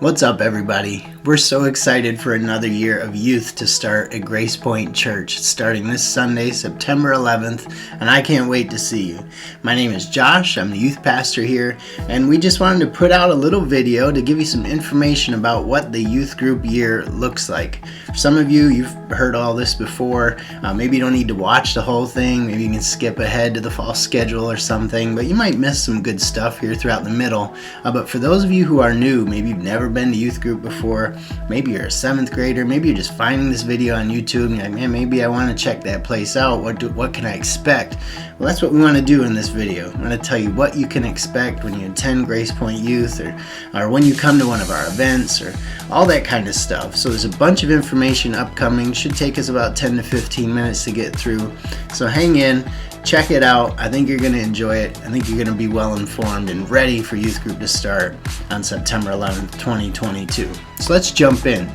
What's up, everybody? We're so excited for another year of youth to start at Grace Point Church, starting this Sunday, September 11th, and I can't wait to see you. My name is Josh, I'm the youth pastor here, and we just wanted to put out a little video to give you some information about what the youth group year looks like. For some of you, you've heard all this before. Maybe you don't need to watch the whole thing, maybe you can skip ahead to the fall schedule or something, but you might miss some good stuff here throughout the middle. But for those of you who are new, maybe you've never been to youth group before, maybe you're a 7th grader, maybe you're just finding this video on YouTube and you're like, man, maybe I want to check that place out. What can I expect? Well, that's what we want to do in this video. I'm going to tell you what you can expect when you attend Grace Point Youth or when you come to one of our events or all that kind of stuff. So there's a bunch of information upcoming. Should take us about 10 to 15 minutes to get through. So hang in. Check it out. I think you're going to enjoy it. I think you're going to be well informed and ready for youth group to start on September 11th, 2022. So let's jump in.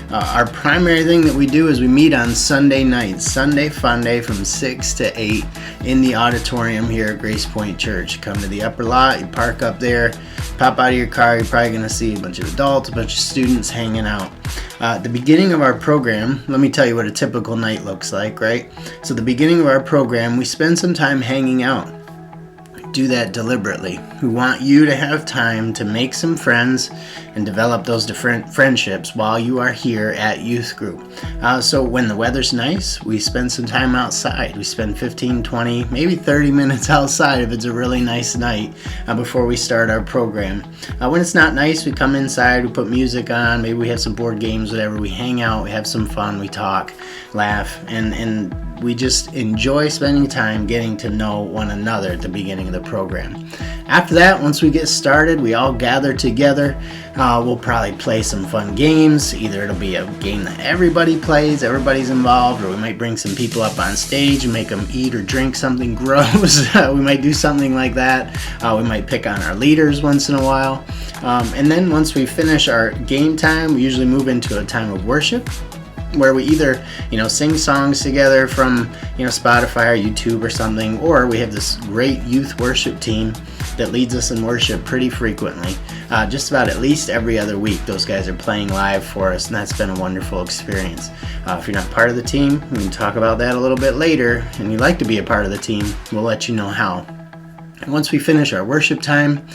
Our primary thing that we do is we meet on Sunday nights, Sunday Funday from 6 to 8 in the auditorium here at Grace Point Church. Come to the upper lot, you park up there, pop out of your car, you're probably going to see a bunch of adults, a bunch of students hanging out. At the beginning of our program, let me tell you what a typical night looks like, right? So the beginning of our program, we spend some time hanging out. Do that deliberately. We want you to have time to make some friends and develop those different friendships while you are here at youth group. So when the weather's nice, we spend some time outside. We spend 15, 20, maybe 30 minutes outside if it's a really nice night before we start our program. When it's not nice, we come inside, we put music on, maybe we have some board games, whatever. We hang out, we have some fun, we talk, laugh, and we just enjoy spending time getting to know one another at the beginning of the program. After that, once we get started, we all gather together. We'll probably play some fun games. Either it'll be a game that everybody plays, everybody's involved, or we might bring some people up on stage and make them eat or drink something gross. We might do something like that. We might pick on our leaders once in a while. And then once we finish our game time, we usually move into a time of worship, where we either, sing songs together from, Spotify or YouTube or something, or we have this great youth worship team that leads us in worship pretty frequently. Just about at least every other week, those guys are playing live for us, and that's been a wonderful experience. If you're not part of the team, we can talk about that a little bit later, and you'd like to be a part of the team, we'll let you know how. And once we finish our worship time,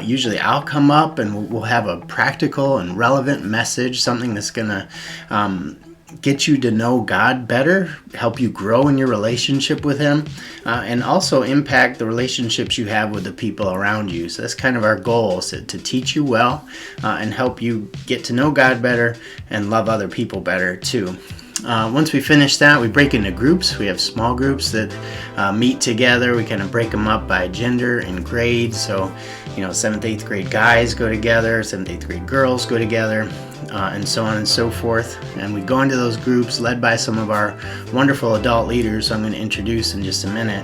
usually I'll come up and we'll have a practical and relevant message, something that's going to get you to know God better, help you grow in your relationship with Him, and also impact the relationships you have with the people around you. So that's kind of our goal, is to teach you well and help you get to know God better and love other people better too. Once we finish that, we break into groups. We have small groups that meet together. We kind of break them up by gender and grade. So, 7th, 8th grade guys go together, 7th, 8th grade girls go together, and so on and so forth. And we go into those groups led by some of our wonderful adult leaders, I'm going to introduce in just a minute.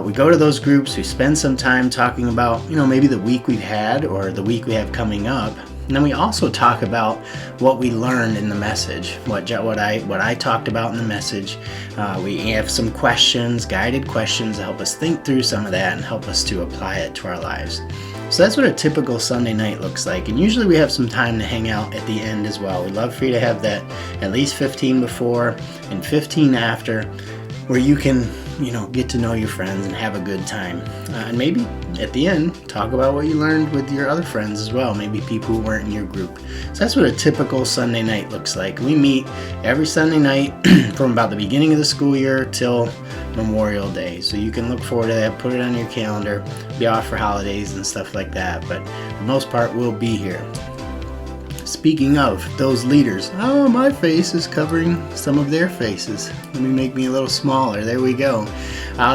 We go to those groups, we spend some time talking about, maybe the week we've had or the week we have coming up. And then we also talk about what we learned in the message, what I talked about in the message. We have some questions, guided questions, to help us think through some of that and help us to apply it to our lives. So that's what a typical Sunday night looks like. And usually we have some time to hang out at the end as well. We'd love for you to have that at least 15 before and 15 after, where you can, get to know your friends and have a good time. And maybe at the end, talk about what you learned with your other friends as well, maybe people who weren't in your group. So that's what a typical Sunday night looks like. We meet every Sunday night from about the beginning of the school year till Memorial Day. So you can look forward to that, put it on your calendar, be off for holidays and stuff like that. But for the most part, we'll be here. Speaking of those leaders, my face is covering some of their faces. Let me make me a little smaller. There we go.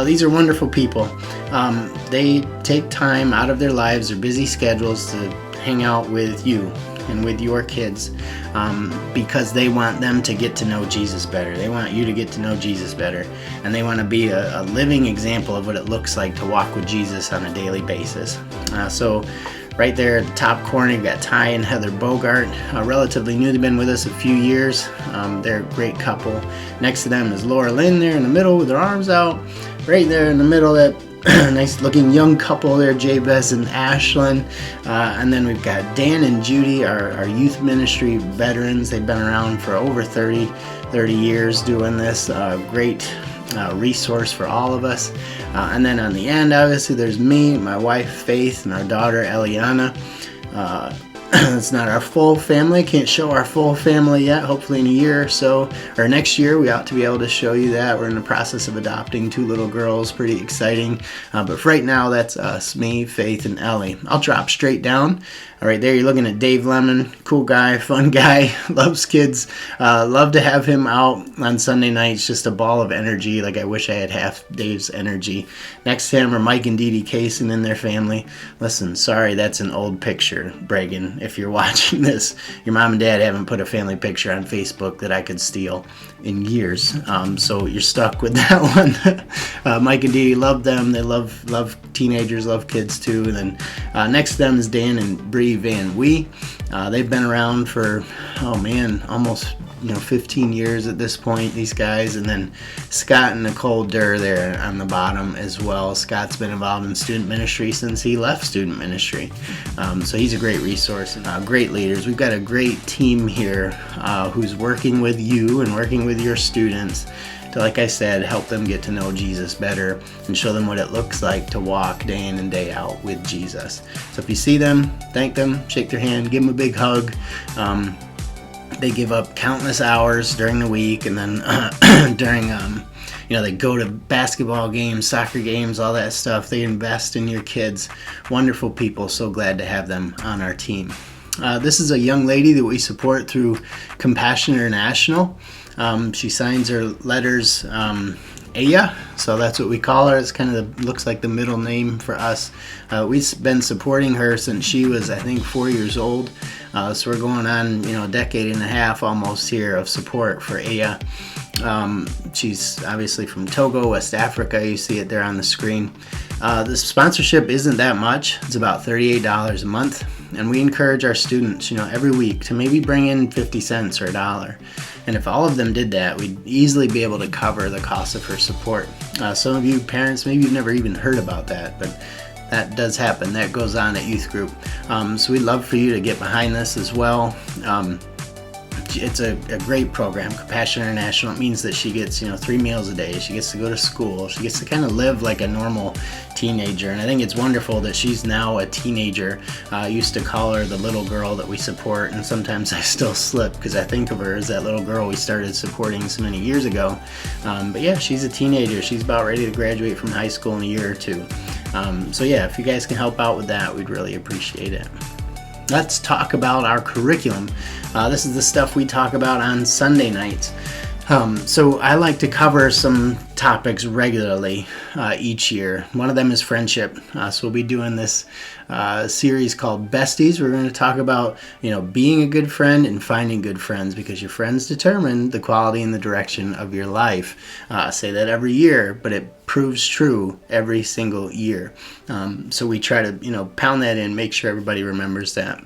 These are wonderful people. They take time out of their lives, their busy schedules, to hang out with you and with your kids because they want them to get to know Jesus better. They want you to get to know Jesus better, and they want to be a living example of what it looks like to walk with Jesus on a daily basis. So right there at the top corner, you've got Ty and Heather Bogart, relatively new. They've been with us a few years. They're a great couple. Next to them is Laura Lynn there in the middle with her arms out. Right there in the middle, that nice looking young couple there, Jabez and Ashlyn. And then we've got Dan and Judy, our youth ministry veterans. They've been around for over 30 years doing this. Great resource for all of us. And then on the end, obviously, there's me, my wife Faith, and our daughter Eliana. It's not our full family. Can't show our full family yet. Hopefully in a year or so, or next year, we ought to be able to show you that. We're in the process of adopting 2 little girls. Pretty exciting. But for right now, that's us, me, Faith, and Ellie. I'll drop straight down. All right, there you're looking at Dave Lemon. Cool guy, fun guy, loves kids. Love to have him out on Sunday nights. Just a ball of energy. Like, I wish I had half Dave's energy. Next to him are Mike and Dee Dee Kaysen and their family. Listen, sorry, that's an old picture, Bragan. If you're watching this, your mom and dad haven't put a family picture on Facebook that I could steal in years. So you're stuck with that one. Mike and Dee Dee love them. They love teenagers, love kids too. And then next to them is Dan and Bree Van Wee. They've been around for, almost 15 years at this point, these guys. And then Scott and Nicole Durr there on the bottom as well. Scott's been involved in student ministry since he left student ministry. So he's a great resource and great leaders. We've got a great team here who's working with you and working with your students to, like I said, help them get to know Jesus better and show them what it looks like to walk day in and day out with Jesus. So if you see them, thank them, shake their hand, give them a big hug. They give up countless hours during the week, and then during, they go to basketball games, soccer games, all that stuff. They invest in your kids. Wonderful people. So glad to have them on our team. This is a young lady that we support through Compassion International. She signs her letters Aya, so that's what we call her. It's kind of looks like the middle name for us. We've been supporting her since she was, I think, 4 years old. So we're going on, a decade and a half almost here of support for Aya. She's obviously from Togo, West Africa. You see it there on the screen. The sponsorship isn't that much. It's about $38 a month. And we encourage our students, every week to maybe bring in 50 cents or $1. And if all of them did that, we'd easily be able to cover the cost of her support. Some of you parents, maybe you've never even heard about that, but that does happen. That goes on at youth group. So we'd love for you to get behind this as well. It's a great program, Compassion International. It means that she gets, 3 meals a day. She gets to go to school. She gets to kind of live like a normal teenager. And I think it's wonderful that she's now a teenager. I used to call her the little girl that we support, and sometimes I still slip because I think of her as that little girl we started supporting so many years ago. But yeah, she's a teenager. She's about ready to graduate from high school in a year or two. So yeah, if you guys can help out with that, we'd really appreciate it. Let's talk about our curriculum. This is the stuff we talk about on Sunday nights. So I like to cover some topics regularly each year. One of them is friendship. So we'll be doing this series called Besties. We're going to talk about, being a good friend and finding good friends, because your friends determine the quality and the direction of your life. I say that every year, but it proves true every single year. So we try to, pound that in, make sure everybody remembers that.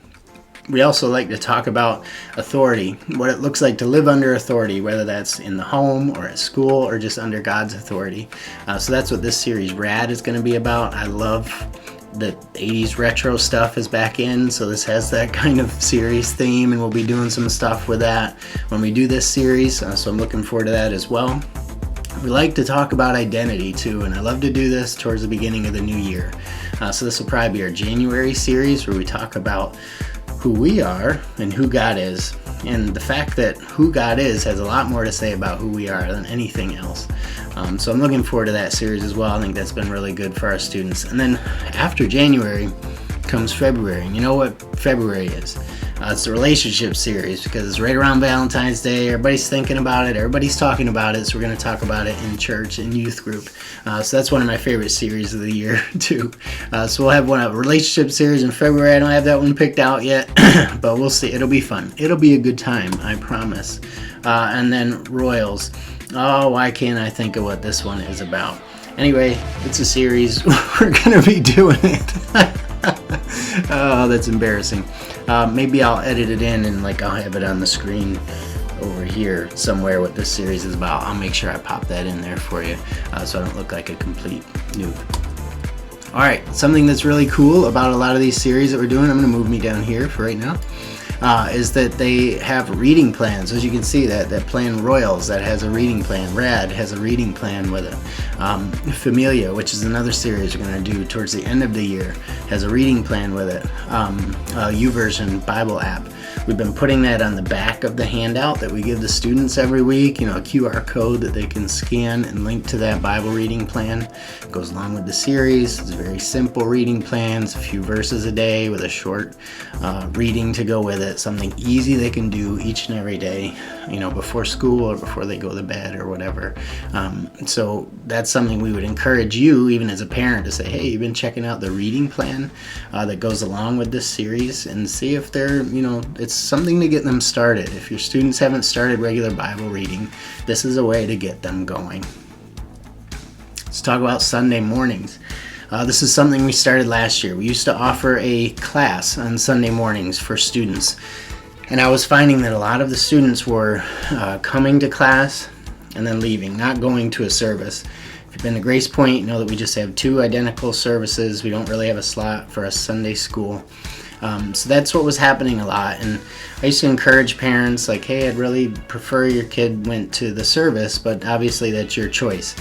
We also like to talk about authority, what it looks like to live under authority, whether that's in the home or at school or just under God's authority. So that's what this series, Rad, is going to be about. I love the 80s retro stuff is back in, so this has that kind of series theme, and we'll be doing some stuff with that when we do this series, so I'm looking forward to that as well. We like to talk about identity too, and I love to do this towards the beginning of the new year. So this will probably be our January series where we talk about who we are and who God is. And the fact that who God is has a lot more to say about who we are than anything else. So I'm looking forward to that series as well. I think that's been really good for our students. And then after January comes February. And you know what February is? It's the relationship series, because it's right around Valentine's Day. Everybody's thinking about it. Everybody's talking about it. So we're going to talk about it in church and youth group. So that's one of my favorite series of the year too. So we'll have a relationship series in February. I don't have that one picked out yet, but we'll see. It'll be fun. It'll be a good time, I promise. And then Royals. Oh, why can't I think of what this one is about? Anyway, it's a series. We're going to be doing it. Oh, that's embarrassing. Maybe I'll edit it in and I'll have it on the screen over here somewhere what this series is about. I'll make sure I pop that in there for you so I don't look like a complete noob. All right, something that's really cool about a lot of these series that we're doing, I'm going to move me down here for right now, is that they have reading plans. As you can see, that plan Royals, that has a reading plan. Rad has a reading plan with it. Familia, which is another series we're going to do towards the end of the year, has a reading plan with it. YouVersion Bible app. We've been putting that on the back of the handout that we give the students every week, a QR code that they can scan and link to that Bible reading plan. It goes along with the series. It's very simple reading plans, a few verses a day with a short reading to go with it, something easy they can do each and every day, before school or before they go to bed or whatever. So that's something we would encourage you, even as a parent, to say, hey, you've been checking out the reading plan that goes along with this series, and see if they're, it's something to get them started. If your students haven't started regular Bible reading, this is a way to get them going. Let's talk about Sunday mornings. This is something we started last year. We used to offer a class on Sunday mornings for students, and I was finding that a lot of the students were coming to class and then leaving, not going to a service. If you've been to Grace Point, you know that we just have 2 identical services. We don't really have a slot for a Sunday school. So that's what was happening a lot, and I used to encourage parents, like, hey, I'd really prefer your kid went to the service, but obviously that's your choice.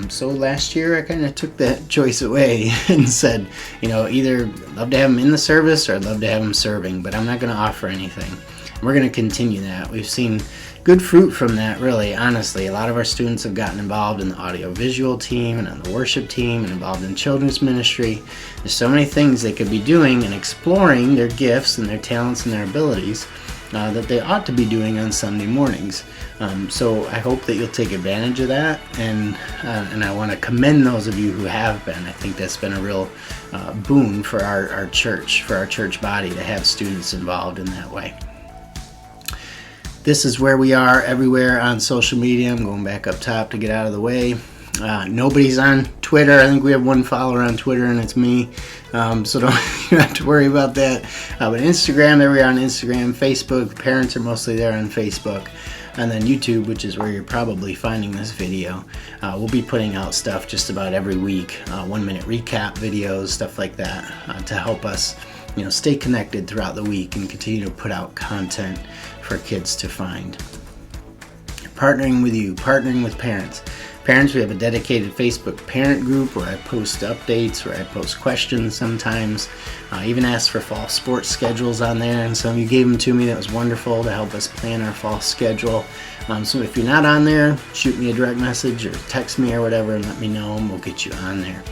So last year I kind of took that choice away and said, either I'd love to have them in the service or I'd love to have them serving, but I'm not going to offer anything. And we're going to continue that. We've seen good fruit from that, really, honestly. A lot of our students have gotten involved in the audiovisual team and on the worship team and involved in children's ministry. There's so many things they could be doing and exploring their gifts and their talents and their abilities that they ought to be doing on Sunday mornings. So I hope that you'll take advantage of that, and I want to commend those of you who have been. I think that's been a real boon for our church, for our church body, to have students involved in that way. This is where we are everywhere on social media. I'm going back up top to get out of the way. Nobody's on Twitter. I think we have 1 follower on Twitter, and it's me. So you don't have to worry about that. But Instagram, there we are on Instagram. Facebook, parents are mostly there on Facebook. And then YouTube, which is where you're probably finding this video. We'll be putting out stuff just about every week. 1-minute recap videos, stuff like that, to help us stay connected throughout the week and continue to put out content for kids to find. Partnering with you, partnering with parents. Parents, we have a dedicated Facebook parent group where I post updates, where I post questions sometimes. I even asked for fall sports schedules on there, and some of you gave them to me. That was wonderful to help us plan our fall schedule. So if you're not on there, shoot me a direct message or text me or whatever and let me know, and we'll get you on there.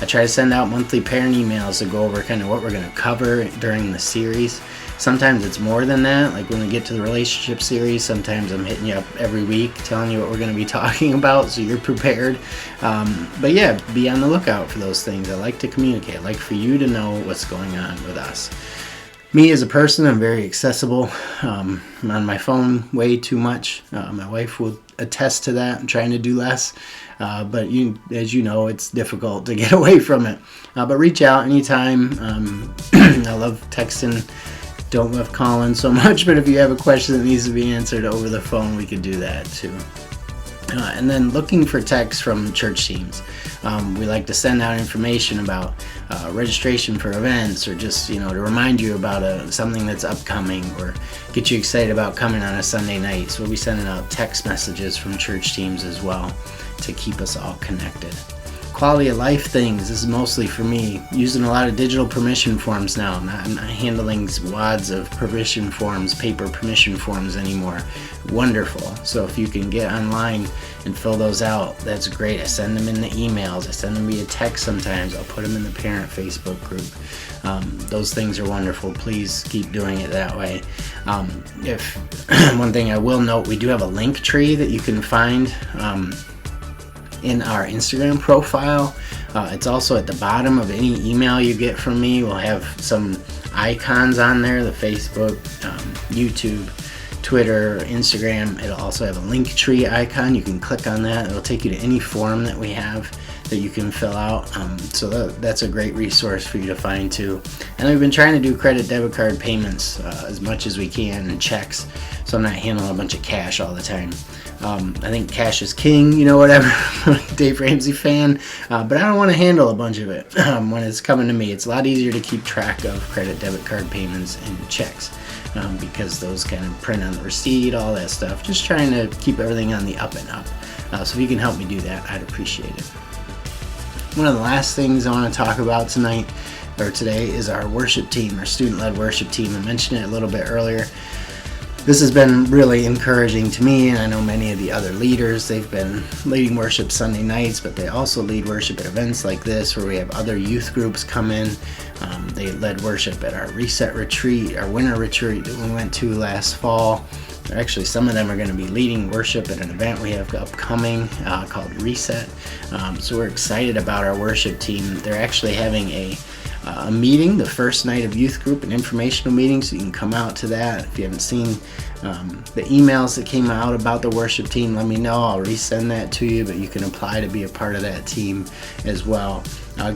I try to send out monthly parent emails to go over kind of what we're going to cover during the series. Sometimes it's more than that, like when we get to the relationship series, sometimes I'm hitting you up every week telling you what we're going to be talking about so you're prepared. But yeah, be on the lookout for those things. I like to communicate. I like for you to know what's going on with us. Me as a person, I'm very accessible. I'm on my phone way too much. My wife will attest to that. I'm trying to do less. But as you know, it's difficult to get away from it. But reach out anytime. I love texting. Don't love calling so much, but if you have a question that needs to be answered over the phone, we could do that too. And then looking for texts from church teams. We like to send out information about registration for events, or just to remind you about something that's upcoming, or get you excited about coming on a Sunday night. So we'll be sending out text messages from church teams as well to keep us all connected. Quality of life things. This is mostly for me, using a lot of digital permission forms now. I'm not handling wads of permission forms, paper permission forms anymore. Wonderful. So if you can get online and fill those out, that's great. I send them in the emails. I send them via text sometimes. I'll put them in the parent Facebook group. Those things are wonderful. Please keep doing it that way. If one thing I will note, we do have a link tree that you can find in our Instagram profile. It's also at the bottom of any email you get from me. We'll have some icons on there, the Facebook, YouTube, Twitter, Instagram. It'll also have a link tree icon. You can click on that. It'll take you to any forum that we have that you can fill out. So that's a great resource for you to find too. And we've been trying to do credit debit card payments as much as we can, and checks, so I'm not handling a bunch of cash all the time. I think cash is king, whatever. Dave Ramsey fan, but I don't want to handle a bunch of it when it's coming to me. It's a lot easier to keep track of credit debit card payments and checks, because those kind of print on the receipt, all that stuff. Just trying to keep everything on the up and up. So if you can help me do that, I'd appreciate it. One of the last things I want to talk about today is our worship team, our student-led worship team. I mentioned it a little bit earlier. This has been really encouraging to me, and I know many of the other leaders. They've been leading worship Sunday nights, but they also lead worship at events like this where we have other youth groups come in. They led worship at our Reset retreat, our winter retreat that we went to last fall. Actually, some of them are going to be leading worship at an event we have upcoming called Reset. So we're excited about our worship team. They're actually having a meeting the first night of youth group, an informational meeting, so you can come out to that. If you haven't seen the emails that came out about the worship team, let me know. I'll resend that to you, but you can apply to be a part of that team as well.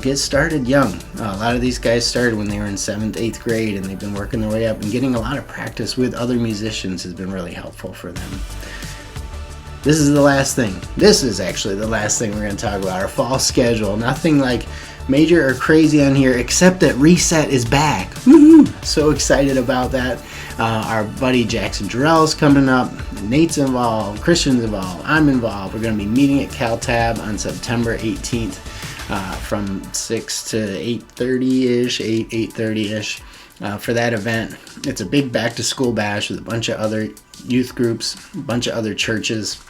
Get started young. A lot of these guys started when they were in 7th, 8th grade, and they've been working their way up, and getting a lot of practice with other musicians has been really helpful for them. This is the last thing. This is actually the last thing we're going to talk about, our fall schedule. Nothing like major or crazy on here, except that Reset is back. Woo-hoo! So excited about that. Our buddy Jackson Jarrell is coming up. Nate's involved. Christian's involved. I'm involved. We're going to be meeting at CalTab on September 18th from 6 to 8:30-ish, 8:30-ish for that event. It's a big back-to-school bash with a bunch of other youth groups, a bunch of other churches.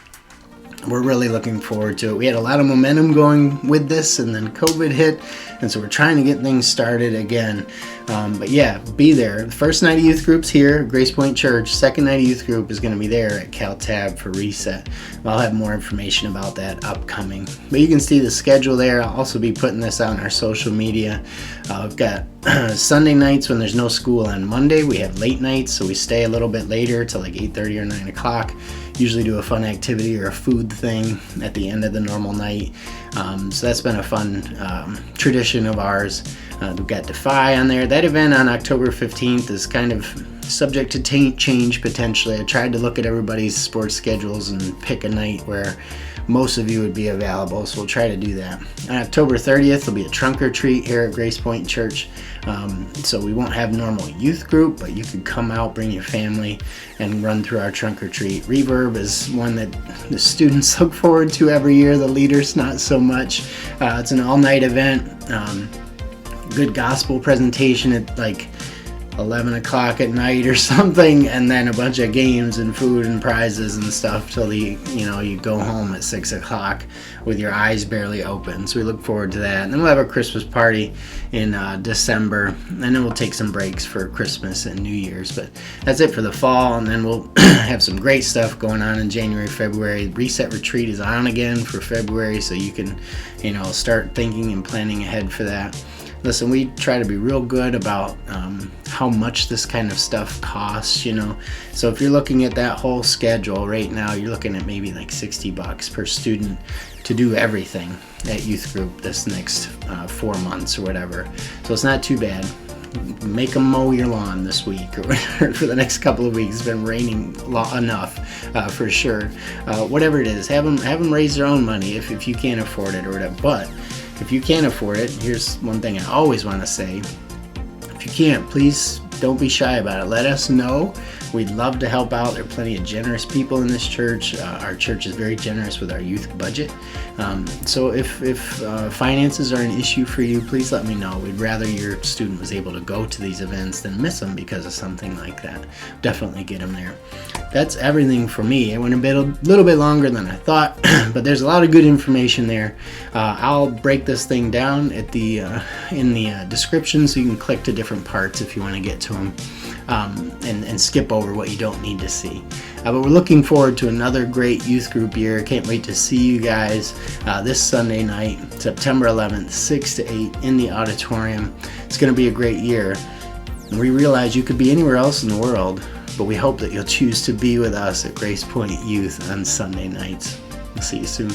We're really looking forward to it. We had a lot of momentum going with this, and then COVID hit, and so we're trying to get things started again. But yeah, be there. The first night of youth group's here at Grace Point Church. Second night of youth group is going to be there at CalTab for Reset. I'll have more information about that upcoming. But you can see the schedule there. I'll also be putting this out on our social media. We've got Sunday nights when there's no school on Monday. We have late nights, so we stay a little bit later till like 8:30 or 9 o'clock. Usually do a fun activity or a food thing at the end of the normal night. So that's been a fun tradition of ours. We've got Defy on there. That event on October 15th is kind of subject to change potentially. I tried to look at everybody's sports schedules and pick a night where most of you would be available, so we'll try to do that. On October 30th, there'll be a trunk or treat here at Grace Point Church. So we won't have normal youth group, but you can come out, bring your family, and run through our trunk or treat. Reverb is one that the students look forward to every year, the leaders not so much. It's an all-night event. Good gospel presentation at like 11 o'clock at night or something, and then a bunch of games and food and prizes and stuff till you go home at 6 o'clock with your eyes barely open. So we look forward to that. And then we'll have a Christmas party in December, and then we'll take some breaks for Christmas and New Year's. But that's it for the fall, and then we'll have some great stuff going on in January, February. Reset Retreat is on again for February, so you can start thinking and planning ahead for that. Listen, we try to be real good about how much this kind of stuff costs, So if you're looking at that whole schedule right now, you're looking at maybe like $60 per student to do everything at youth group this next 4 months or whatever. So it's not too bad. Make them mow your lawn this week or whatever for the next couple of weeks. It's been raining enough for sure. Whatever it is, have them raise their own money if you can't afford it or whatever. But if you can't afford it, here's one thing I always want to say. If you can't, please don't be shy about it. Let us know. We'd love to help out. There are plenty of generous people in this church. Our church is very generous with our youth budget. So if finances are an issue for you, please let me know. We'd rather your student was able to go to these events than miss them because of something like that. Definitely get them there. That's everything for me. It went a little bit longer than I thought, but there's a lot of good information there. I'll break this thing down at in the description, so you can click to different parts if you want to get to them. And skip over what you don't need to see. But we're looking forward to another great youth group year. Can't wait to see you guys this Sunday night, September 11th, 6 to 8 in the auditorium. It's going to be a great year. And we realize you could be anywhere else in the world, but we hope that you'll choose to be with us at Grace Point Youth on Sunday nights. We'll see you soon.